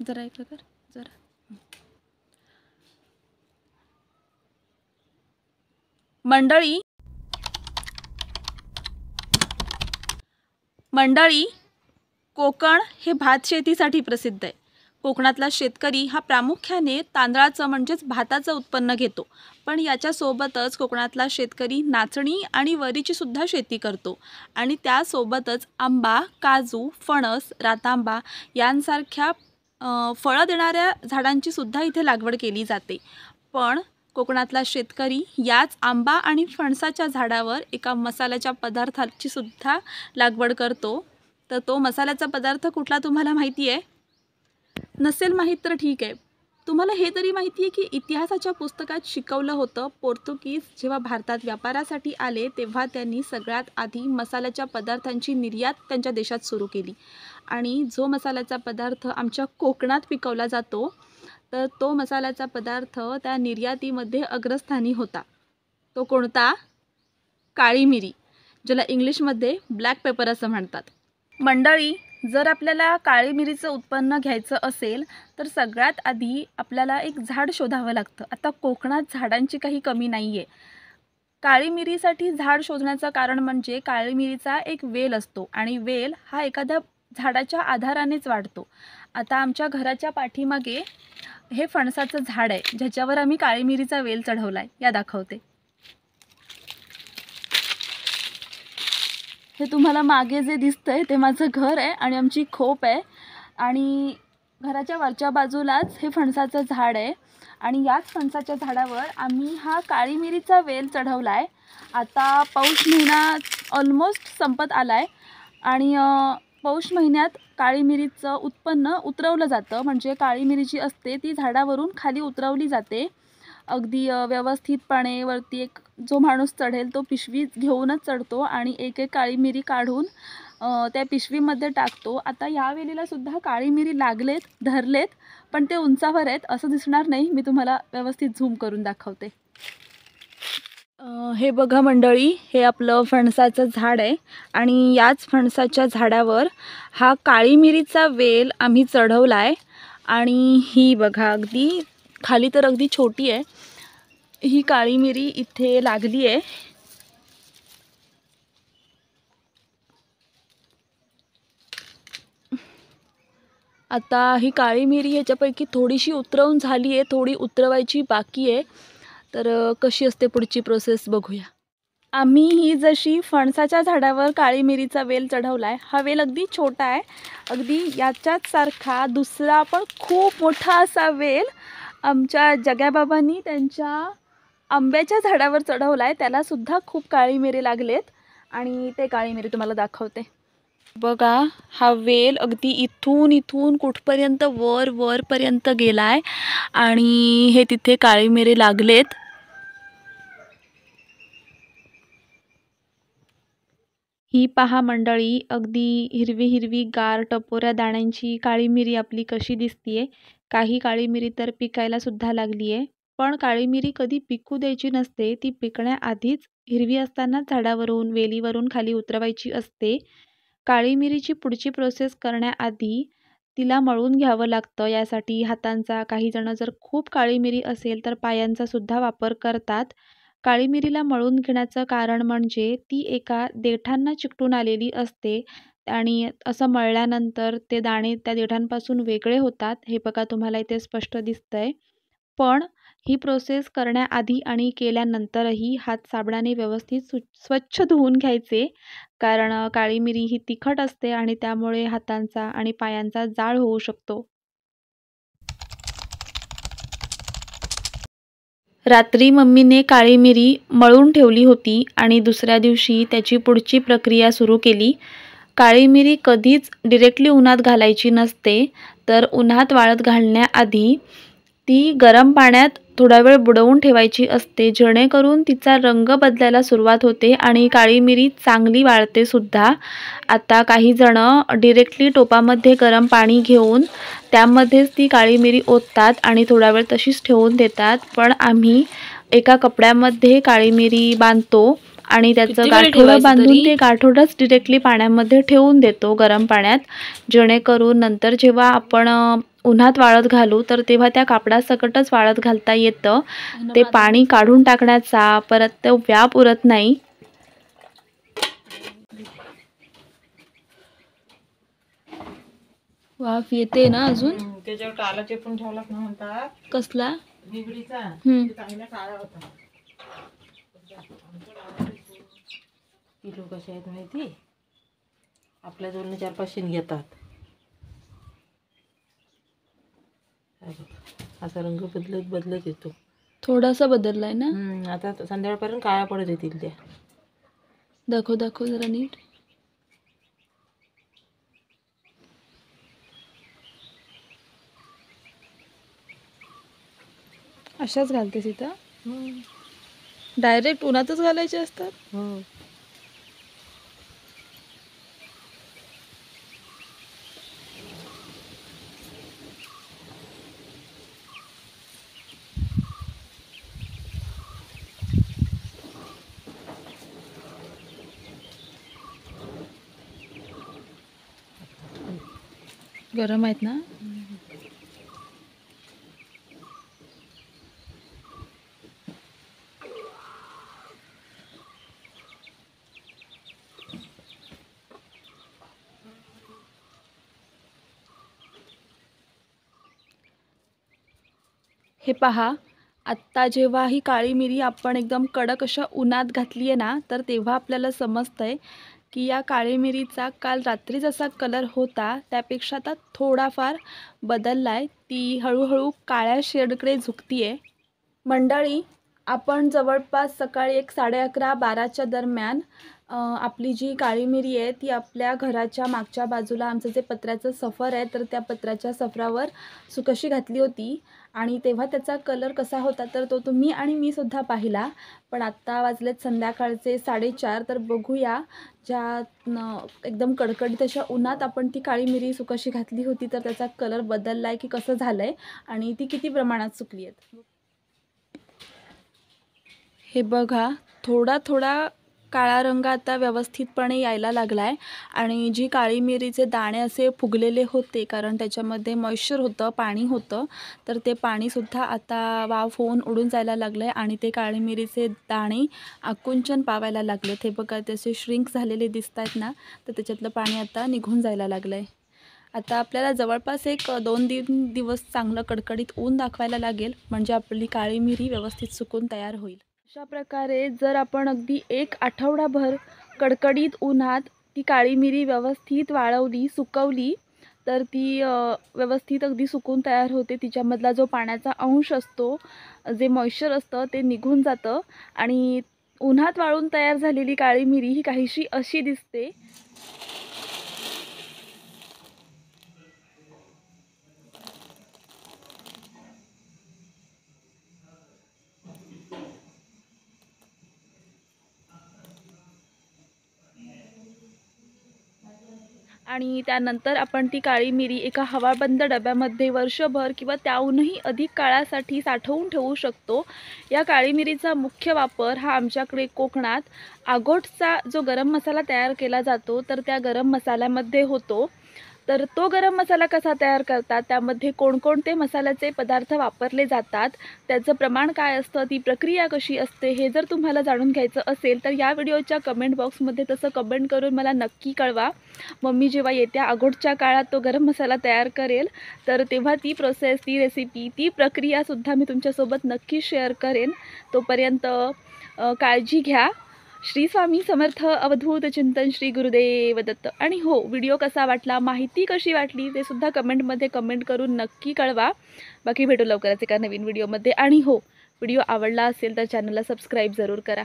जरा ऐकलं कर जरा. मंडळी, कोकण हे भात शेतीसाठी प्रसिद्ध आहे. कोकणातला शेतकरी हा प्रामुख्याने तांदळाचं म्हणजेच भाताचं उत्पन्न घेतो. पण याच्यासोबतच कोकणातला शेतकरी नाचणी आणि वरीची सुद्धा शेती करतो. आणि त्यासोबतच आंबा, काजू, फणस, रातांबा यांसारख्या फळं देणाऱ्या झाडांची सुद्धा इथे लागवड केली जाते. पण कोकणातला शेतकरी याच आंबा आणि फणसाच्या झाडावर एका मसाल्याच्या पदार्थाची सुद्धा लागवड करतो. तर तो मसाल्याचा पदार्थ कुठला तुम्हाला माहिती आहे? नसेल माहीत तर ठीक आहे. तुम्हाला हे तरी माहिती आहे की इतिहासाच्या पुस्तकात शिकवलं होतं, पोर्तुगीज जेव्हा भारतात व्यापारासाठी आले तेव्हा त्यांनी सगळ्यात आधी मसाल्याच्या पदार्थांची निर्यात त्यांच्या देशात सुरू केली. आणि जो मसाल्याचा पदार्थ आमच्या कोकणात पिकवला जातो, तर तो मसाल्याचा पदार्थ त्या निर्यातीमध्ये अग्रस्थानी होता. तो कोणता? काळी मिरी, ज्याला इंग्लिशमध्ये ब्लॅक पेपर असं म्हणतात. मंडळी, जर आपल्याला काळी मिरीचं उत्पन्न घ्यायचं असेल तर सगळ्यात आधी आपल्याला एक झाड शोधावं लागतं. आता कोकणात झाडांची काही कमी नाही आहे. काळी मिरीसाठी झाड शोधण्याचं कारण म्हणजे काळी मिरीचा एक वेल असतो आणि वेल हा एखाद्या झाडाच्या आधारानेच वाढतो. आता आमच्या घराच्या पाठीमागे हे फणसाचं झाड आहे, ज्याच्यावर आम्ही काळी मिरीचा वेल चढवला आहे. या दाखवते. हे तुम्हाला मागे जे दिसतंय ते माझं घर आहे आणि आमची खोप आहे. आणि घराच्या वरच्या बाजूलाच हे फणसाचं झाड आहे आणि याच फणसाच्या झाडावर आम्ही हा काळी मिरीचा वेल चढवला आहे. आता पौष महिना ऑलमोस्ट संपत आला आहे आणि पौष महिन्यात काळी मिरीचं उत्पन्न उतरवलं जातं. म्हणजे काळी मिरी जी असते ती झाडावरून खाली उतरवली जाते. अगदी व्यवस्थितपणे वरती एक जो माणूस चढेल तो पिशवी घेऊनच चढतो आणि एक एक काळी मिरी काढून त्या पिशवीमध्ये टाकतो. आता या वेलीला सुद्धा काळी मिरी धरलेत, पण ते उंचावर आहेत असं दिसणार नाही. मी तुम्हाला व्यवस्थित झूम करून दाखवते. हे बघा मंडळी, हे आपलं फणसाचं झाड आहे आणि याच फणसाच्या झाडावर हा काळी मिरीचा वेल आम्ही चढवला आहे. आणि ही बघा, अगदी खाली तर अगदी छोटी आहे. ही काळी मिरी इथे लागली आहे. आता ही काळी मिरी ह्याच्यापैकी थोडीशी उतरवून झाली आहे, थोडी उतरवायची बाकी आहे. तर कशी असते पुढची प्रोसेस बघूया. आम्ही ही जशी फणसाच्या झाडावर काळी मिरीचा वेल चढवला आहे, हा वेल अगदी छोटा आहे. अगदी याच्याच सारखा दुसरा पण खूप मोठा असा वेल आमच्या जग्याबाबांनी त्यांच्या आंब्याच्या झाडावर चढवला आहे. त्यालासुद्धा खूप काळी मिरी लागलेत आणि ते काळी मिरी तुम्हाला दाखवते. बघा, हा वेल अगदी इथून कुठपर्यंत वरपर्यंत गेला आहे आणि हे तिथे काळी मिरी लागलेत. ही पहा मंडळी, अगदी हिरवी गार टपोऱ्या दाण्यांची काळी मिरी आपली कशी दिसतीये. काही काळी मिरी तर पिकायला सुद्धा लागली आहे. पण काळी मिरी कधी पिकू द्यायची नसते, ती पिकण्याआधीच हिरवी असताना झाडावरून वेलीवरून खाली उतरवायची असते. काळी मिरीची पुढची प्रोसेस करण्याआधी तिला मळून घ्यावं लागतं. यासाठी हातांचा, काही जण जर खूप काळी मिरी असेल तर पायांचा सुद्धा वापर करतात. काळी मिरीला मळून घेण्याचं कारण म्हणजे ती एका देठांना चिकटून आलेली असते आणि असं मळल्यानंतर ते दाणे त्या देठांपासून वेगळे होतात. हे बघा, तुम्हाला इथे स्पष्ट दिसतंय. पण ही प्रोसेस करण्याआधी आणि केल्यानंतरही हात साबणाने व्यवस्थित स्वच्छ धुवून घ्यायचे, कारण काळी मिरी ही तिखट असते आणि त्यामुळे हातांचा आणि पायांचा जाळ होऊ शकतो. रात्री मम्मीने काळी मिरी मळून ठेवली होती आणि दुसऱ्या दिवशी त्याची पुढची प्रक्रिया सुरू केली. काळी मिरी कधीच डिरेक्टली उन्हात घालायची नसते, तर उन्हात वाळत घालण्याआधी ती गरम पाण्यात थोडा वेळ बुडवून ठेवायची असते, जेणेकरून तिचा रंग बदलायला सुरुवात होते आणि काळी मिरी चांगली वाळते सुद्धा. आता काही जण डिरेक्टली टोपामध्ये गरम पाणी घेऊन त्यामध्येच ती काळी मिरी ओततात आणि थोडा वेळ तशीच ठेवून देतात. पण आम्ही एका कपड्यामध्ये काळी मिरी बांधतो आणि त्याचं गाठोडं बांधून ते गाठोडंच डिरेक्टली पाण्यामध्ये ठेवून देतो गरम पाण्यात, जेणेकरून नंतर जेव्हा आपण उन्हात वाळत घालू तर तेव्हा त्या कापडासकटच वाळत घालता येतं. ते पाणी काढून टाकण्याचा परत तो व्याप उरत नाही. वाफ येते ना अजून. त्याच्यावर टाला चेपून ठेवला ना म्हणतात. कसला? बिबडीचा. चांगला काळा होता. किलो कसे आहेत माहिती? आपल्या जवळ 4-5 घेतात. असा रंग बदलत येतो. थोडासा बदललाय ना. आता संध्याकाळपर्यंत काळा पडत येतील त्या. दाखव जरा नीट. अशाच घालतेस इथं? डायरेक्ट उन्हातच घालायचे असतात? हो. गरम आहेत ना. हे पहा, आत्ता जेव्हा ही काळी मिरी आपण एकदम कडक अशा उन्हात घातली आहे ना, तर तेव्हा आपल्याला समजतंय की या काळी मिरीचा काल रात्री जसा कलर होता त्यापेक्षा आता थोडाफार बदललाय. ती हळूहळू काळ्या शेडकडे झुकतीये. मंडळी, आपण जवळपास सकाळी 11:30-12च्या दरम्यान आपली जी काळी मिरी आहे ती आपल्या घराच्या मागच्या बाजूला आमचं जे पत्र्याचं सफर आहे तर त्या पत्र्याच्या सफरावर कशी घातली होती आणि तेव्हा त्याचा कलर कसा होता तर तो तुम्ही आणि मी सुद्धा पाहिला. पण आत्ता वाजलेत संध्याकाळचे 4:30. तर बघूया ज्या एकदम कडकडीत अशा उन्हात आपण ती काळी मिरी कशी घातली होती तर त्याचा कलर बदलला आहे की कसं झालं आहे आणि ती किती प्रमाणात सुकली आहेत. हे बघा, थोडा काळा रंग आता व्यवस्थितपणे यायला लागला आहे आणि जी काळी मिरीचे दाणे असे फुगलेले होते कारण त्याच्यामध्ये मॉइश्चर होतं, पाणी होतं, तर ते पाणीसुद्धा आता वाफ होऊन उडून जायला लागलं आहे आणि ते काळी मिरीचे दाणे आकुंचन पावायला लागलेत. हे बघा, त्याचे श्रिंक झालेले दिसत आहेत ना, तर त्याच्यातलं पाणी आता निघून जायला लागलं आहे. आता आपल्याला जवळपास 1-2 दिवस चांगलं कडकडीत ऊन दाखवायला लागेल म्हणजे आपली काळी मिरी व्यवस्थित सुकून तयार होईल. अशा प्रकारे जर आपण अगदी 1 आठवडाभर कडकडीत उन्हात ती काळी मिरी व्यवस्थित वाळवली, सुकवली तर ती व्यवस्थित अगदी सुकून तयार होते. तिच्यामधला जो पाण्याचा अंश असतो, जे मॉइश्चर असतं ते निघून जातं आणि उन्हात वाळून तयार झालेली काळी मिरी ही काहीशी अशी दिसते. आणि त्यानंतर आपण ती काळी मिरी एका हवाबंद डब्यामध्ये वर्षभर किंवा त्याहूनही अधिक काळासाठी साठवून ठेवू शकतो. या काळी मिरीचा मुख्य वापर हा आमच्याकडे कोकणात आगोटचा जो गरम मसाला तयार केला जातो तर त्या गरम मसाल्यामध्ये होतो. तर तो गरम मसाला कसा तयार करतात, त्यामध्ये कोणकोणते मसाल्याचे पदार्थ वापरले जातात, त्याचं प्रमाण काय असतं, ती प्रक्रिया कशी असते, हे जर तुम्हाला जाणून घ्यायचं असेल तर या व्हिडिओच्या कमेंट बॉक्समध्ये तसं कमेंट करून मला नक्की कळवा. मग मी जेव्हा येत्या आगोटच्या काळात तो गरम मसाला तयार करेल तर तेव्हा ती प्रोसेस, ती रेसिपी, ती प्रक्रियासुद्धा मी तुमच्यासोबत नक्की शेअर करेन. तोपर्यंत काळजी घ्या. श्री स्वामी समर्थ. अवधूत चिंतन. श्री गुरुदेव दत्त. आणि हो, व्हिडिओ कसा वाटला, माहिती कशी वाटली ते सुद्धा कमेंटमध्ये कमेंट करून नक्की कळवा. बाकी भेटू लवकरच एका नवीन व्हिडिओमध्ये. आणि हो, व्हिडिओ आवडला असेल तर चॅनलला सबस्क्राईब जरूर करा.